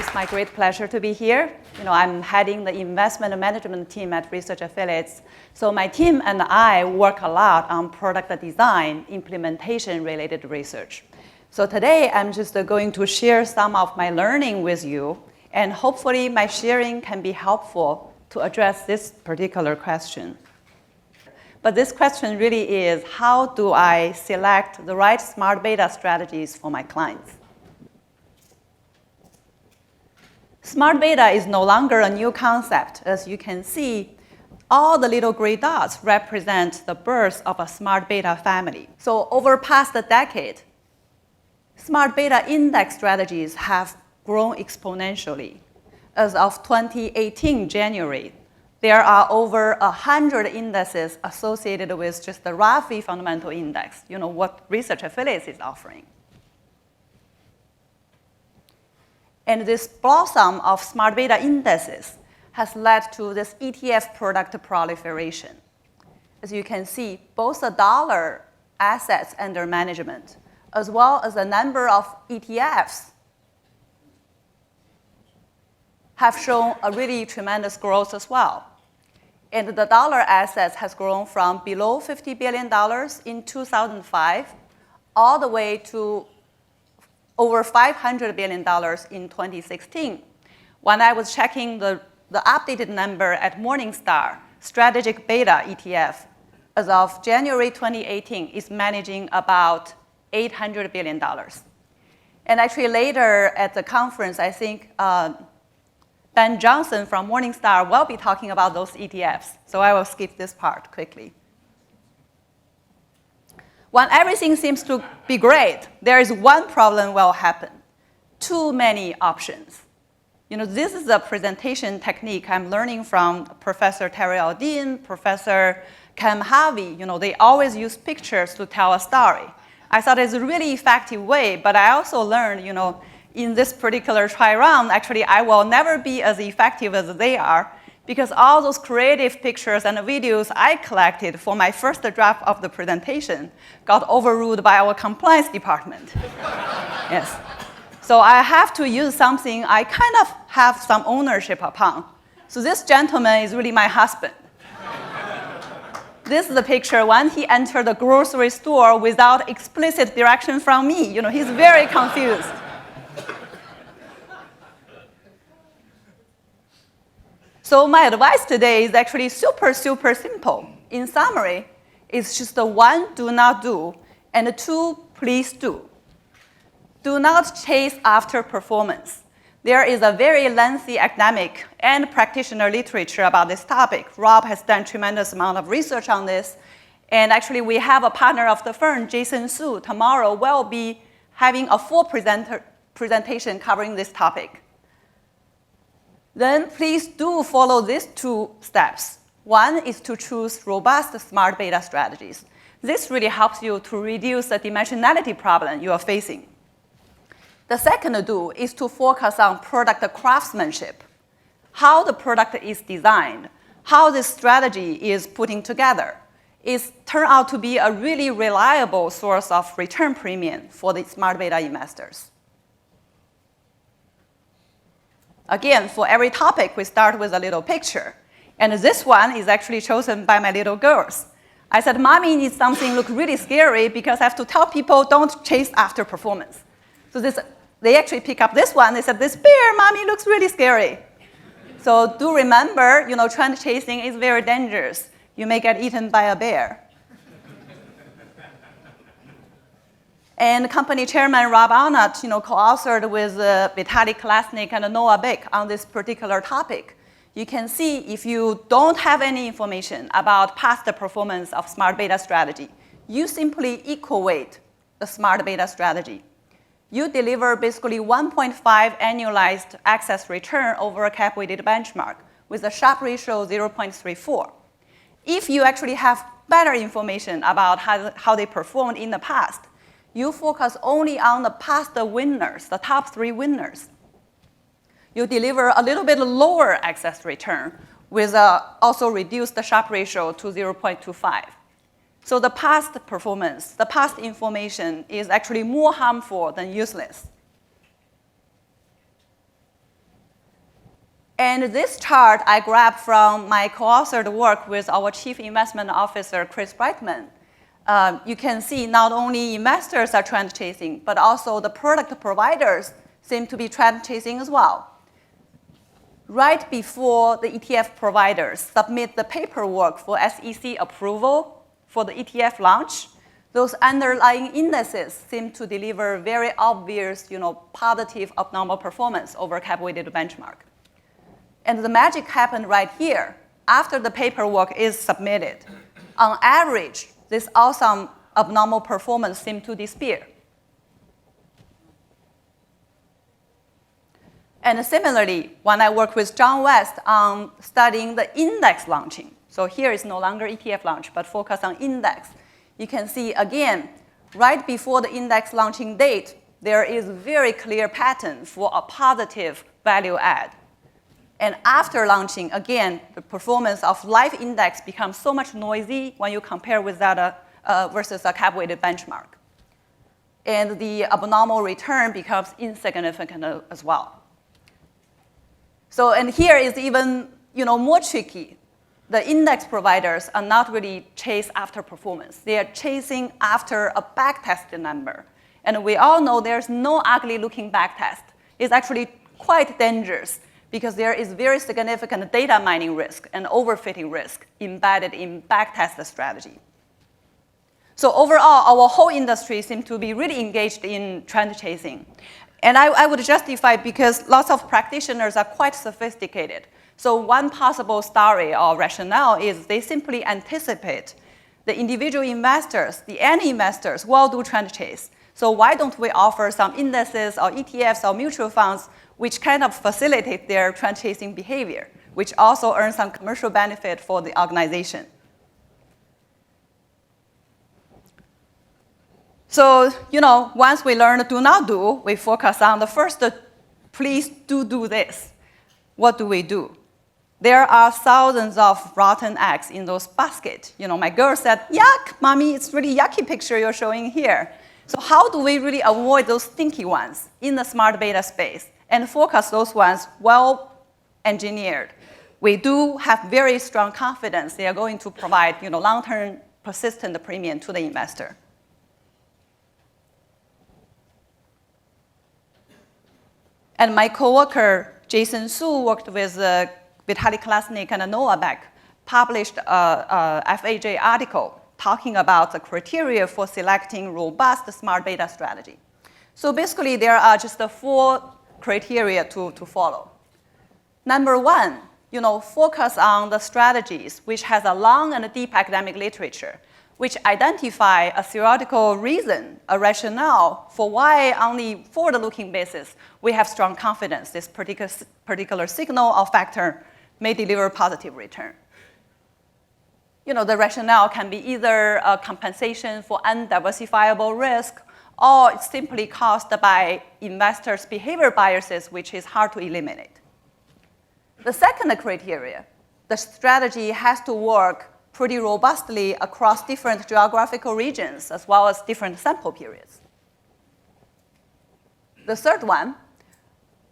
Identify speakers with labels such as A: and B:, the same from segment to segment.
A: It's my great pleasure to be here. I'm heading the investment management team at Research Affiliates. So my team and I work a lot on product design, implementation-related research. So today, I'm just going to share some of my learning with you, and hopefully my sharing can be helpful to address this particular question. But this question really is, how do I select the right smart beta strategies for my clients? Smart beta is no longer a new concept. As you can see, all the little gray dots represent the birth of a smart beta family. So over past decade, smart beta index strategies have grown exponentially. As of 2018 January, there are over 100 indices associated with just the RAFI fundamental index, what Research Affiliates is offering. And this blossom of smart beta indices has led to this ETF product proliferation. As you can see, both the dollar assets under management, as well as the number of ETFs, have shown a really tremendous growth as well. And the dollar assets has grown from below $50 billion in 2005 all the way to over $500 billion in 2016. When I was checking the updated number at Morningstar, Strategic Beta ETF, as of January 2018, is managing about $800 billion. And actually later at the conference, I think Ben Johnson from Morningstar will be talking about those ETFs. So I will skip this part quickly. When everything seems to be great, there is one problem will happen. Too many options. This is a presentation technique I'm learning from Professor Terry Aldine, Professor Cam Harvey. They always use pictures to tell a story. I thought it's a really effective way, but I also learned, in this particular try round, actually, I will never be as effective as they are, because all those creative pictures and videos I collected for my first draft of the presentation got overruled by our compliance department. Yes. So I have to use something I kind of have some ownership upon. So this gentleman is really my husband. This is the picture when he entered the grocery store without explicit direction from me. He's very confused. So my advice today is actually super, super simple. In summary, it's just the one, do not do, and the two, please do. Do not chase after performance. There is a very lengthy academic and practitioner literature about this topic. Rob has done a tremendous amount of research on this. And actually, we have a partner of the firm, Jason Su, tomorrow will be having a full presentation covering this topic. Then please do follow these two steps. One is to choose robust smart beta strategies. This really helps you to reduce the dimensionality problem you are facing. The second do is to focus on product craftsmanship, how the product is designed, how this strategy is putting together. It's turned out to be a really reliable source of return premium for the smart beta investors. Again, for every topic, we start with a little picture. And this one is actually chosen by my little girls. I said, Mommy needs something look really scary because I have to tell people don't chase after performance. So they actually pick up this one. They said, this bear, Mommy, looks really scary. So do remember, trend chasing is very dangerous. You may get eaten by a bear. And company chairman Rob Arnott, co-authored with Vitalik Klasnik and Noah Beck on this particular topic. You can see if you don't have any information about past performance of smart beta strategy, you simply equate the smart beta strategy. You deliver basically 1.5 annualized excess return over a cap-weighted benchmark with a Sharpe ratio 0.34. If you actually have better information about how they performed in the past, you focus only on the past winners, the top 3 winners. You deliver a little bit lower excess return with also reduce the Sharpe ratio to 0.25. So the past performance, the past information is actually more harmful than useless. And this chart I grabbed from my co-authored work with our Chief Investment Officer, Chris Brightman. You can see not only investors are trend chasing, but also the product providers seem to be trend chasing as well. Right before the ETF providers submit the paperwork for SEC approval for the ETF launch, those underlying indices seem to deliver very obvious, positive abnormal performance over cap-weighted benchmark. And the magic happened right here. After the paperwork is submitted, on average, this awesome abnormal performance seemed to disappear. And similarly, when I work with John West on studying the index launching, so here is no longer ETF launch, but focus on index, you can see again, right before the index launching date, there is very clear pattern for a positive value add. And after launching, again, the performance of live index becomes so much noisy when you compare with that versus a cap-weighted benchmark. And the abnormal return becomes insignificant as well. So, and here is even more tricky. The index providers are not really chase after performance. They are chasing after a backtested number. And we all know there's no ugly looking backtest. It's actually quite dangerous because there is very significant data mining risk and overfitting risk embedded in backtest strategy. So overall, our whole industry seems to be really engaged in trend chasing. And I would justify because lots of practitioners are quite sophisticated. So one possible story or rationale is they simply anticipate the individual investors, the end investors will do trend chase. So why don't we offer some indices or ETFs or mutual funds which kind of facilitate their trend chasing behavior, which also earn some commercial benefit for the organization. So, once we learn do not do, we focus on the first, please do this. What do? There are thousands of rotten eggs in those baskets. My girl said, yuck, mommy, it's really yucky picture you're showing here. So how do we really avoid those stinky ones in the smart beta space and focus those ones well engineered? We do have very strong confidence they are going to provide long-term persistent premium to the investor. And my coworker, Jason Su, worked with Vitalik Klasnik and Noah Beck, published a FAJ article talking about the criteria for selecting robust smart beta strategy. So basically, there are just 4 criteria to follow. Number 1, focus on the strategies which has a long and deep academic literature, which identify a theoretical reason, a rationale for why only forward-looking basis we have strong confidence this particular signal or factor may deliver positive return. The rationale can be either a compensation for undiversifiable risk, or it's simply caused by investors' behavior biases, which is hard to eliminate. The second criteria, the strategy has to work pretty robustly across different geographical regions as well as different sample periods. The third one,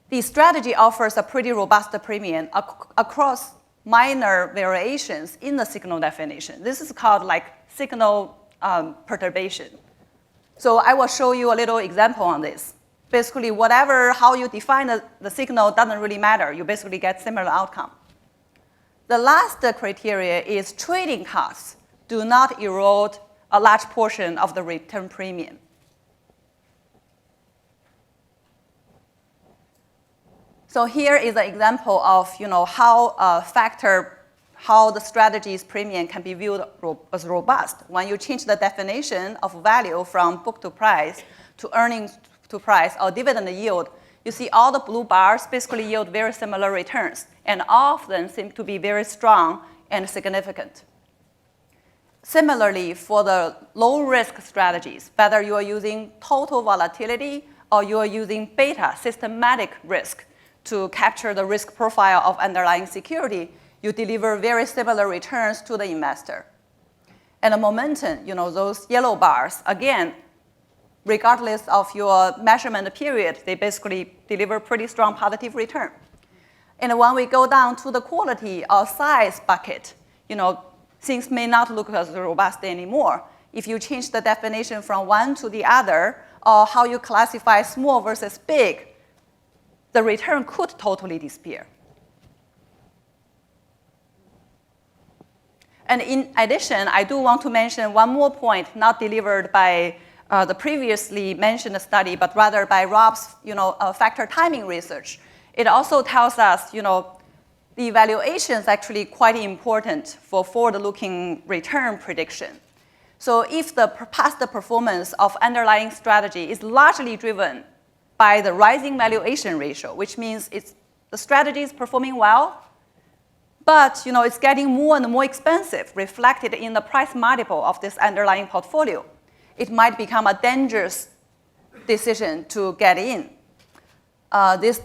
A: the strategy offers a pretty robust premium across minor variations in the signal definition. This is called signal perturbation. So I will show you a little example on this. Basically, how you define the signal doesn't really matter. You basically get similar outcome. The last criteria is trading costs do not erode a large portion of the return premium. So here is an example of how the strategy's premium can be viewed as robust. When you change the definition of value from book to price to earnings to price or dividend yield, you see all the blue bars basically yield very similar returns, and all of them seem to be very strong and significant. Similarly, for the low-risk strategies, whether you are using total volatility or you are using beta, systematic risk, to capture the risk profile of underlying security, you deliver very similar returns to the investor. And the momentum, those yellow bars, again, regardless of your measurement period, they basically deliver pretty strong positive return. And when we go down to the quality or size bucket, things may not look as robust anymore. If you change the definition from one to the other, or how you classify small versus big, the return could totally disappear. And in addition, I do want to mention one more point, not delivered by the previously mentioned study, but rather by Rob's factor timing research. It also tells us the evaluation is actually quite important for forward-looking return prediction. So if the past performance of underlying strategy is largely driven by the rising valuation ratio, which means the strategy is performing well, but it's getting more and more expensive, reflected in the price multiple of this underlying portfolio, it might become a dangerous decision to get in. This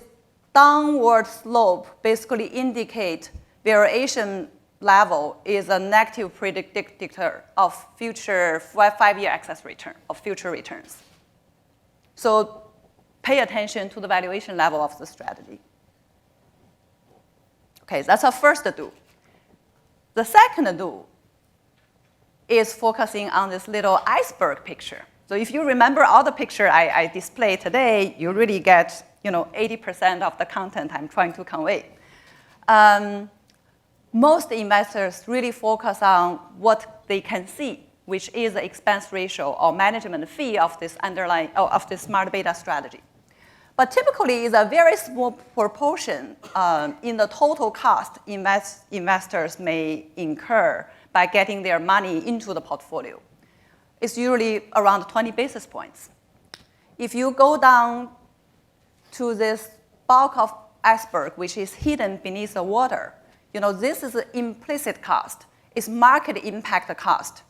A: downward slope basically indicates variation level is a negative predictor of future 5-year excess return, of future returns. So pay attention to the valuation level of the strategy. Okay, that's our first do. The second do is focusing on this little iceberg picture. So if you remember all the picture I displayed today, you really get 80% of the content I'm trying to convey. Most investors really focus on what they can see, which is the expense ratio or management fee of this of this smart beta strategy. But typically, it's a very small proportion in the total cost investors may incur by getting their money into the portfolio. It's usually around 20 basis points. If you go down to this bulk of iceberg, which is hidden beneath the water, this is an implicit cost. It's market impact cost.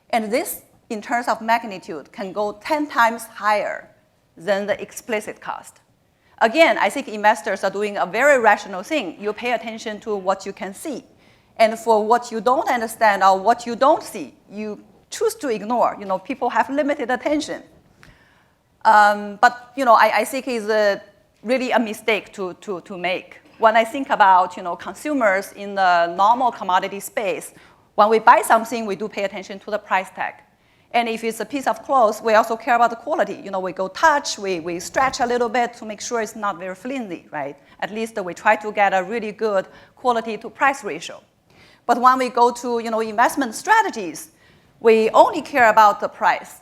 A: And this, in terms of magnitude, can go 10 times higher than the explicit cost. Again, I think investors are doing a very rational thing. You pay attention to what you can see. And for what you don't understand or what you don't see, you choose to ignore. People have limited attention. But I think it's really a mistake to make. When I think about consumers in the normal commodity space, when we buy something, we do pay attention to the price tag. And if it's a piece of clothes, we also care about the quality. We go touch, we stretch a little bit to make sure it's not very flimsy, right? At least we try to get a really good quality to price ratio. But when we go to investment strategies, we only care about the price.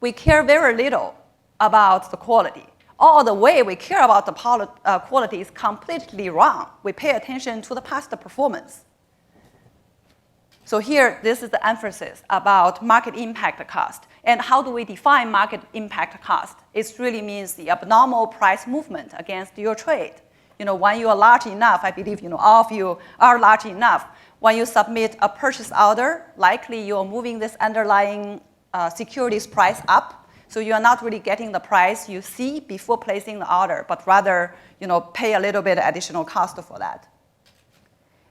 A: We care very little about the quality. All the way we care about the quality is completely wrong. We pay attention to the past performance. So here, this is the emphasis about market impact cost. And how do we define market impact cost? It really means the abnormal price movement against your trade. When you are large enough, I believe all of you are large enough, when you submit a purchase order, likely you are moving this underlying securities price up. So you are not really getting the price you see before placing the order, but rather pay a little bit additional cost for that.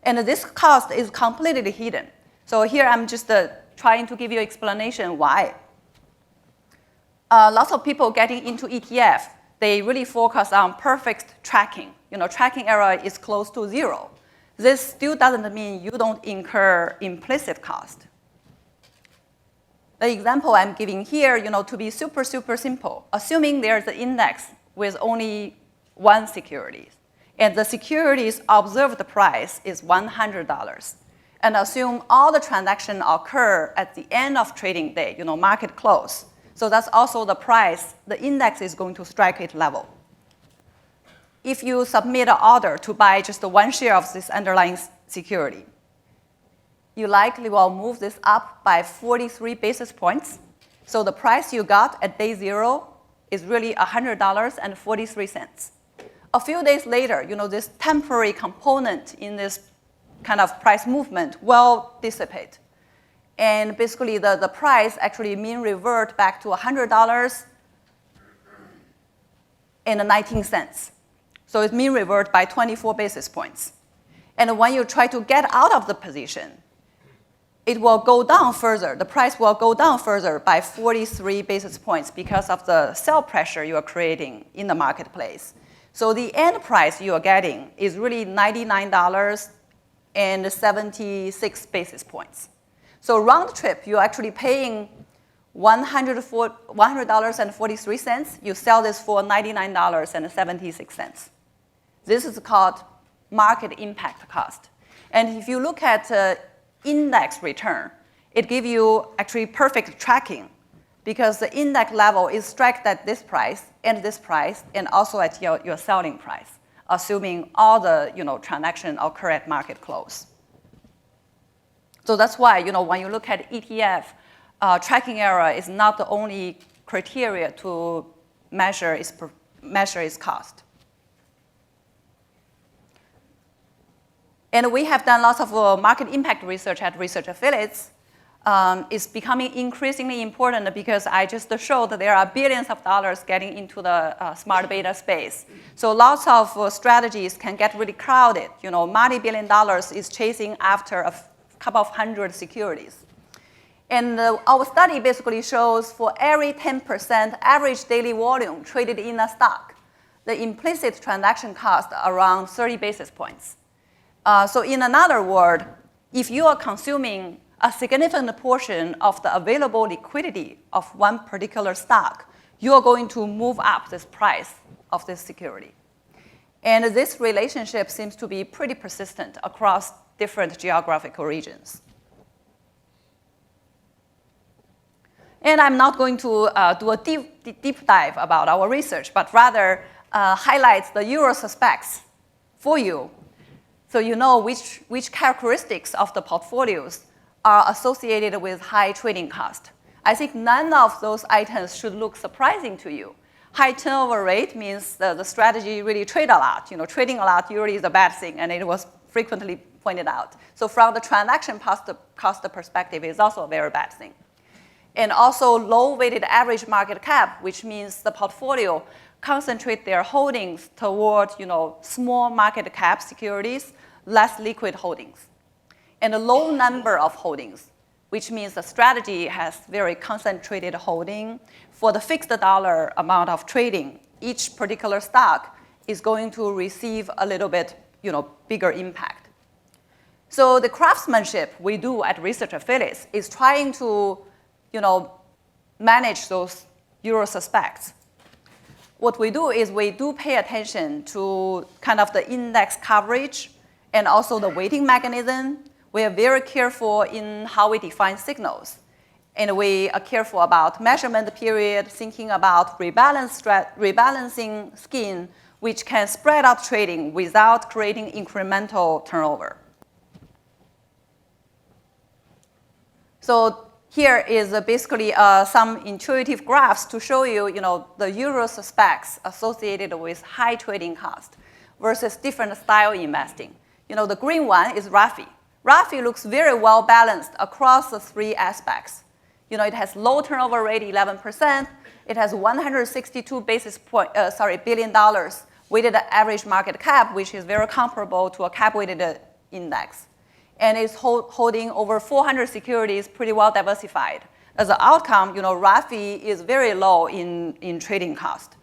A: And this cost is completely hidden. So here I'm just trying to give you explanation why. Lots of people getting into ETF, they really focus on perfect tracking. Tracking error is close to 0. This still doesn't mean you don't incur implicit cost. The example I'm giving here, to be super, super simple, assuming there's an index with only one security, and the security's observed price is $100, and assume all the transactions occur at the end of trading day, market close. So that's also the price the index is going to strike its level. If you submit an order to buy just one share of this underlying security, you likely will move this up by 43 basis points. So the price you got at day 0 is really $100.43. A few days later, this temporary component in this kind of price movement will dissipate. And basically, the price actually mean revert back to $100.19. So it mean revert by 24 basis points. And when you try to get out of the position, it will go down further. The price will go down further by 43 basis points because of the sell pressure you are creating in the marketplace. So the end price you are getting is really $99.76 basis points. So round trip, you're actually paying $100.43. You sell this for $99.76. This is called market impact cost. And if you look at index return, it gives you actually perfect tracking because the index level is struck at this price, and also at your selling price, assuming all the transaction occur at market close. So that's why when you look at ETF, tracking error is not the only criteria to measure its cost. And we have done lots of market impact research at research affiliates. It's becoming increasingly important because I just showed that there are billions of dollars getting into the smart beta space. So lots of strategies can get really crowded. Multi-billion dollars is chasing after a couple of hundred securities. And our study basically shows for every 10% average daily volume traded in a stock, the implicit transaction cost around 30 basis points. So in another word, if you are consuming a significant portion of the available liquidity of one particular stock, you are going to move up this price of this security. And this relationship seems to be pretty persistent across different geographical regions. And I'm not going to do a deep dive about our research, but rather highlight the usual suspects for you, so you know which characteristics of the portfolios are associated with high trading cost. I think none of those items should look surprising to you. High turnover rate means the strategy really trade a lot. Trading a lot usually is a bad thing, and it was frequently pointed out. So from the transaction cost perspective, it's also a very bad thing. And also low weighted average market cap, which means the portfolio concentrate their holdings toward small market cap securities, less liquid holdings. And a low number of holdings, which means the strategy has very concentrated holding. For the fixed dollar amount of trading, each particular stock is going to receive a little bit bigger impact. So the craftsmanship we do at research affiliates is trying to manage those usual suspects. What we do is we do pay attention to kind of the index coverage and also the weighting mechanism. We are very careful in how we define signals. And we are careful about measurement period, thinking about rebalancing scheme, which can spread out trading without creating incremental turnover. So here is basically some intuitive graphs to show you, the usual suspects associated with high trading cost versus different style investing. The green one is RAFI. RAFI looks very well balanced across the three aspects. It has low turnover rate, 11%. It has 162 billion dollars weighted average market cap, which is very comparable to a cap-weighted index. And it's holding over 400 securities, pretty well diversified. As an outcome, RAFI is very low in trading cost.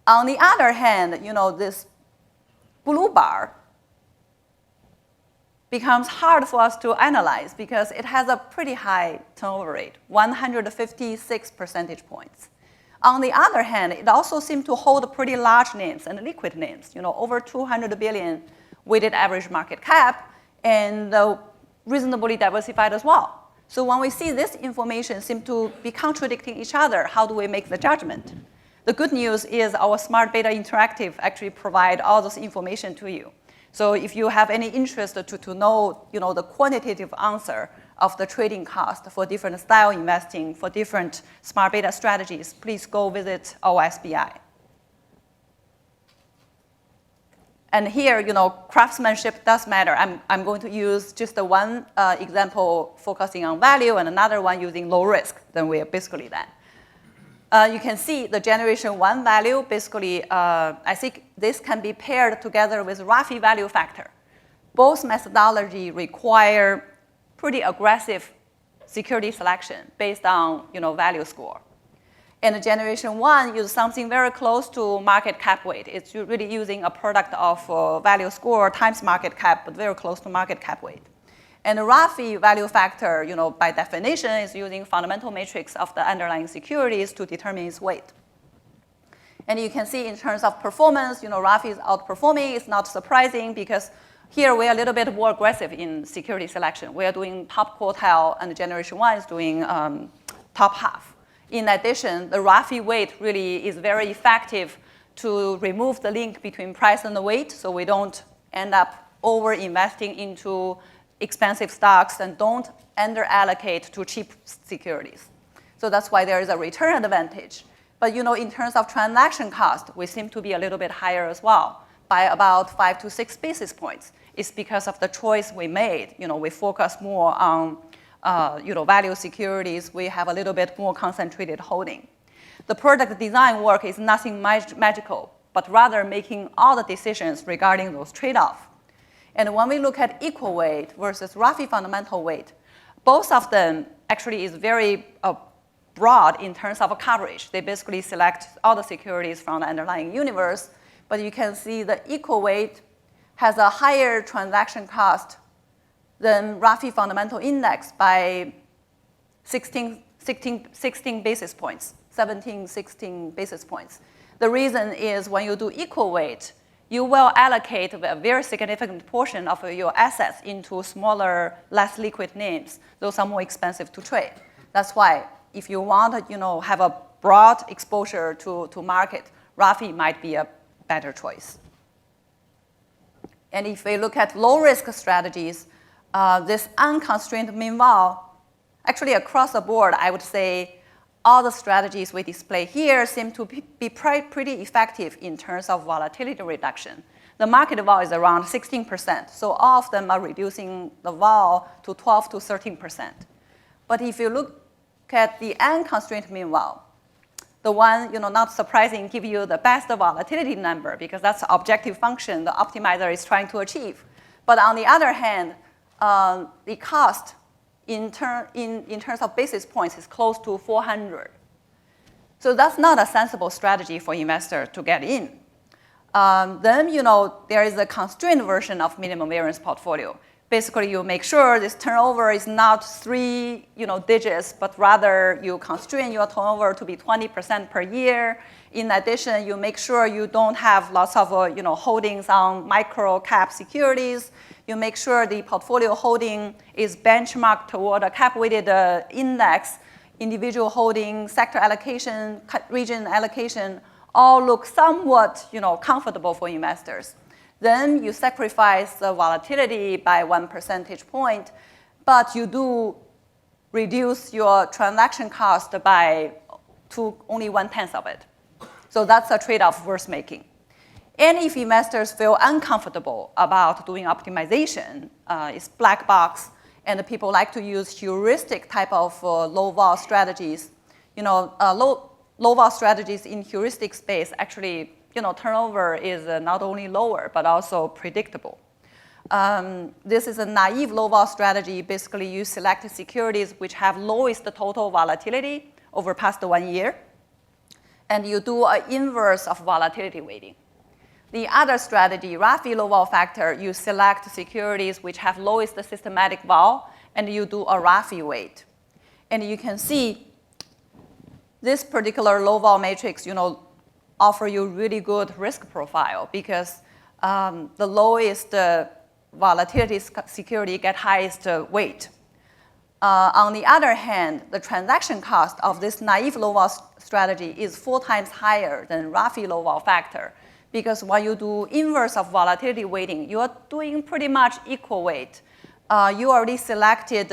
A: On the other hand, this blue bar becomes hard for us to analyze because it has a pretty high turnover rate, 156 percentage points. On the other hand, it also seems to hold pretty large names and liquid names, over 200 billion weighted average market cap, and reasonably diversified as well. So when we see this information seem to be contradicting each other, how do we make the judgment? The good news is our Smart Beta Interactive actually provide all this information to you. So if you have any interest to know, the quantitative answer of the trading cost for different style investing, for different smart beta strategies, please go visit our SBI. And here, craftsmanship does matter. I'm going to use just the one example focusing on value and another one using low risk. Then we are basically done. You can see the generation one value, basically, I think this can be paired together with RAFI value factor. Both methodology require pretty aggressive security selection based on value score. And generation 1 uses something very close to market cap weight. It's really using a product of value score times market cap, but very close to market cap weight. And the RAFI value factor, by definition, is using fundamental matrix of the underlying securities to determine its weight. And you can see in terms of performance, RAFI is outperforming. It's not surprising because here we are a little bit more aggressive in security selection. We are doing top quartile, and generation 1 is doing top half. In addition, the RAFI weight really is very effective to remove the link between price and the weight, so we don't end up over-investing into expensive stocks and don't under-allocate to cheap securities. So that's why there is a return advantage. But in terms of transaction cost, we seem to be a little bit higher as well, by about 5 to 6 basis points. It's because of the choice we made. We focus more on value securities. We have a little bit more concentrated holding. The product design work is nothing magical, but rather making all the decisions regarding those trade-offs. And when we look at equal weight versus RAFI fundamental weight, both of them actually is very broad in terms of coverage. They basically select all the securities from the underlying universe, but you can see the equal weight has a higher transaction cost than RAFI fundamental index by 16 basis points, 17, 16 basis points. The reason is when you do equal weight, you will allocate a very significant portion of your assets into smaller, less liquid names. Those are more expensive to trade. That's why if you want to have a broad exposure to market, RAFI might be a better choice. And if we look at low-risk strategies, this unconstrained mean vol, actually across the board, I would say all the strategies we display here seem to be pretty effective in terms of volatility reduction. The market vol is around 16%, so all of them are reducing the vol to 12 to 13%. But if you look at the unconstrained mean vol, the one, not surprising, give you the best volatility number because that's the objective function the optimizer is trying to achieve. But on the other hand, the cost in terms of basis points is close to 400. So that's not a sensible strategy for investors to get in. Then, there is a constrained version of minimum variance portfolio. Basically, you make sure this turnover is not 3 digits, but rather you constrain your turnover to be 20% per year. In addition, you make sure you don't have lots of holdings on micro cap securities. You make sure the portfolio holding is benchmarked toward a cap-weighted index. Individual holding, sector allocation, region allocation, all look somewhat comfortable for investors. Then you sacrifice the volatility by 1 percentage point, but you do reduce your transaction cost to only 1/10 of it. So that's a trade-off worth making. And if investors feel uncomfortable about doing optimization, it's black box, and people like to use heuristic type of low vol strategies. Low vol strategies in heuristic space actually, turnover is not only lower, but also predictable. This is a naive low vol strategy. Basically, you select securities which have lowest total volatility over past 1 year, and you do an inverse of volatility weighting. The other strategy, RAFI low vol factor, you select securities which have lowest systematic vol, and you do a RAFI weight. And you can see this particular low vol matrix, offer you really good risk profile because the lowest volatility security get highest weight. On the other hand, the transaction cost of this naive low vol strategy is 4 times higher than RAFI low vol factor because when you do inverse of volatility weighting, you are doing pretty much equal weight. You already selected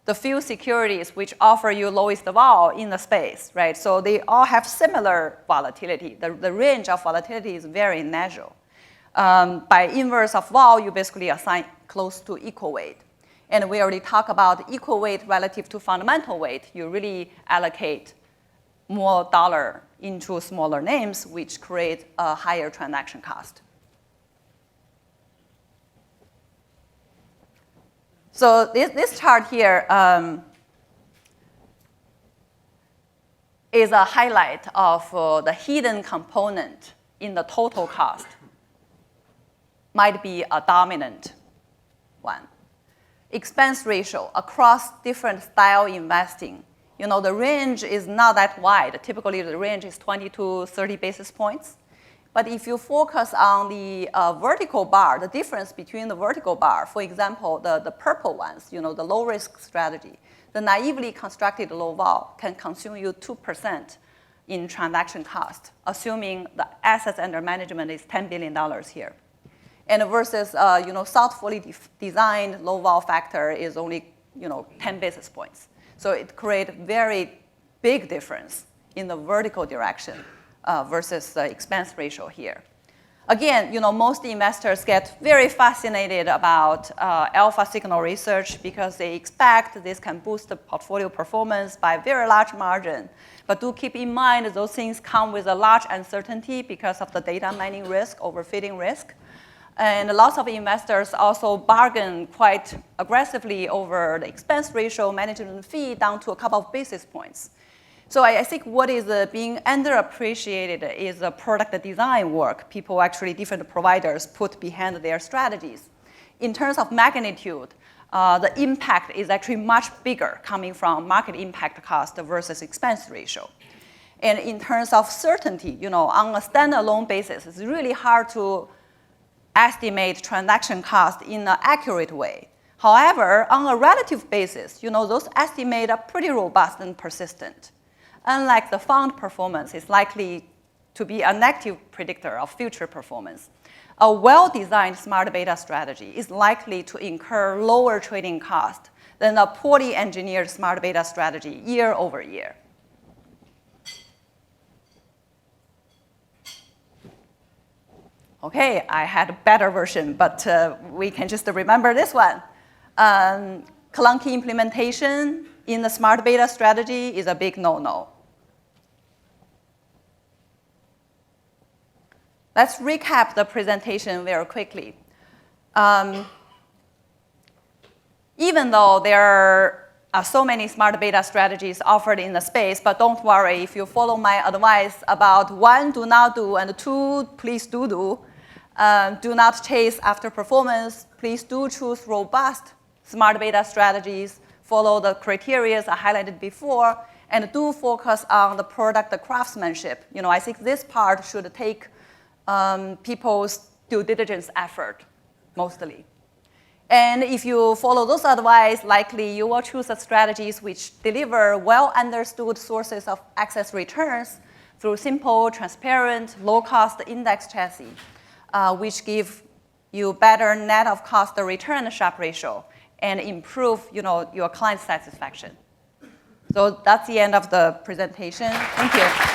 A: the few securities which offer you lowest vol in the space, right? So they all have similar volatility. The range of volatility is very natural. By inverse of vol, you basically assign close to equal weight. And we already talked about equal weight relative to fundamental weight. You really allocate more dollar into smaller names, which create a higher transaction cost. So this chart here, is a highlight of the hidden component in the total cost. Might be a dominant one. Expense ratio across different style investing. The range is not that wide. Typically, the range is 20 to 30 basis points. But if you focus on the vertical bar, the difference between the vertical bar, for example, the purple ones, the low-risk strategy, the naively constructed low vol can consume you 2% in transaction cost, assuming the assets under management is $10 billion here. And versus, thoughtfully designed low vol factor is only, 10 basis points. So it creates very big difference in the vertical direction versus the expense ratio here. Again, most investors get very fascinated about alpha signal research because they expect this can boost the portfolio performance by a very large margin. But do keep in mind those things come with a large uncertainty because of the data mining risk, overfitting risk. And lots of investors also bargain quite aggressively over the expense ratio, management fee down to a couple of basis points. So I think what is being underappreciated is the product design work people actually, different providers, put behind their strategies. In terms of magnitude, the impact is actually much bigger coming from market impact cost versus expense ratio. And in terms of certainty, on a standalone basis, it's really hard to estimate transaction cost in an accurate way. However, on a relative basis, those estimates are pretty robust and persistent. Unlike the fund performance is likely to be a negative predictor of future performance, a well-designed smart beta strategy is likely to incur lower trading cost than a poorly engineered smart beta strategy year over year. Okay, I had a better version, but we can just remember this one. Clunky implementation in the smart beta strategy is a big no-no. Let's recap the presentation very quickly. Even though there are so many smart beta strategies offered in the space, but don't worry, if you follow my advice about 1, do not do, and 2, please do. Do not chase after performance. Please do choose robust smart beta strategies, follow the criteria I highlighted before, and do focus on the product craftsmanship. I think this part should take people's due diligence effort, mostly. And if you follow those advice, likely you will choose the strategies which deliver well-understood sources of excess returns through simple, transparent, low-cost index chassis, which give you better net of cost return Sharpe ratio and improve your client satisfaction. So that's the end of the presentation. Thank you.